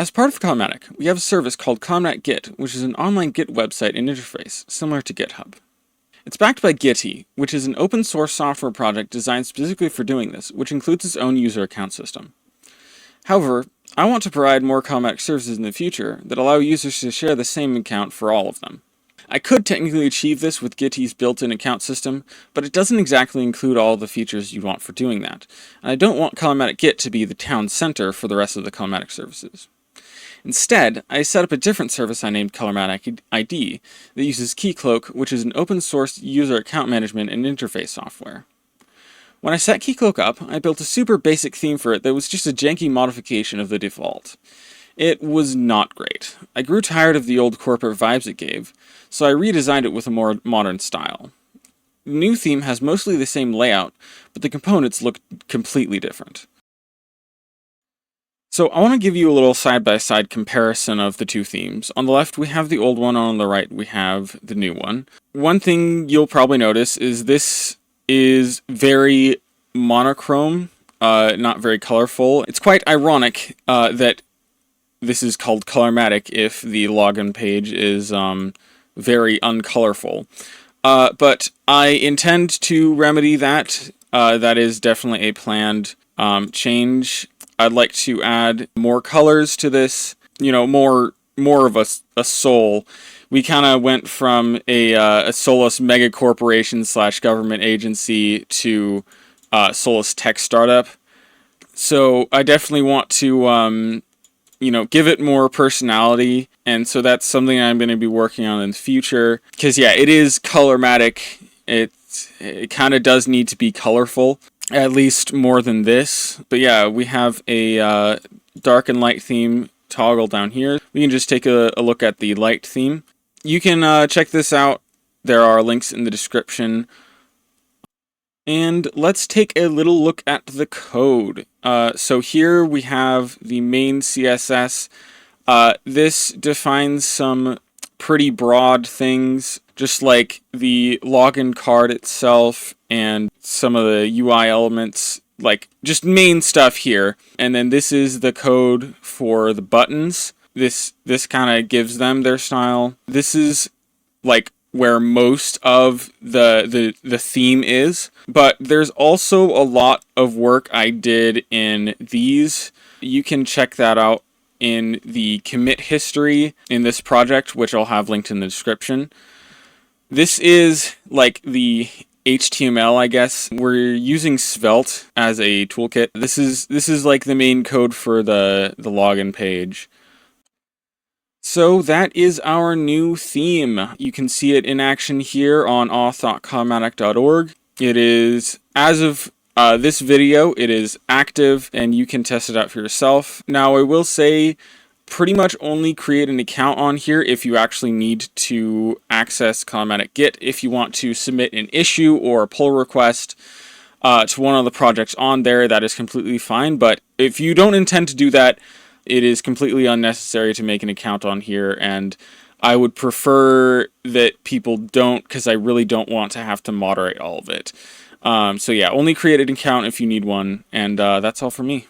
As part of Colormatic, we have a service called Colormatic Git, which is an online Git website and interface, similar to GitHub. It's backed by Gitea, which is an open source software project designed specifically for doing this, which includes its own user account system. However, I want to provide more Colormatic services in the future that allow users to share the same account for all of them. I could technically achieve this with Gitea's built-in account system, but it doesn't exactly include all the features you want for doing that, and I don't want Colormatic Git to be the town center for the rest of the Colormatic services. Instead, I set up a different service I named Colormatic ID that uses KeyCloak, which is an open-source user account management and interface software. When I set KeyCloak up, I built a super basic theme for it that was just a janky modification of the default. It was not great. I grew tired of the old corporate vibes it gave, so I redesigned it with a more modern style. The new theme has mostly the same layout, but the components look completely different. So I want to give you a little side-by-side comparison of the two themes. On the left we have the old one, on the right we have the new one. One thing you'll probably notice is this is very monochrome, not very colorful. It's quite ironic that this is called Colormatic if the login page is very uncolorful. But I intend to remedy that. That is definitely a planned change. I'd like to add more colors to this, more of a soul. We kind of went from a soulless mega corporation / government agency to soulless tech startup. So I definitely want to, give it more personality. And so that's something I'm going to be working on in the future. Because, yeah, it is Colormatic. It kind of does need to be colorful. At least more than this. But yeah, we have a dark and light theme toggle down here. We can just take a look at the light theme. You can check this out. There are links in the description. And let's take a little look at the code. So here we have the main CSS. This defines some pretty broad things, just like the login card itself and some of the UI elements, like just main stuff here. And then this is the code for the buttons. This kind of gives them their style. This is like where most of the theme is, but there's also a lot of work I did in these. You can check that out in the commit history in this project, which I'll have linked in the description. This is like the HTML, I guess. We're using Svelte as a toolkit. This is like the main code for the login page. So that is our new theme. You can see it in action here on auth.colormatic.org. It is, as of this video, it is active and you can test it out for yourself. Now I will say, pretty much only create an account on here if you actually need to access Colormatic Git. If you want to submit an issue or a pull request to one of the projects on there, that is completely fine. But if you don't intend to do that, it is completely unnecessary to make an account on here. And I would prefer that people don't, because I really don't want to have to moderate all of it. So yeah, only create an account if you need one. And that's all for me.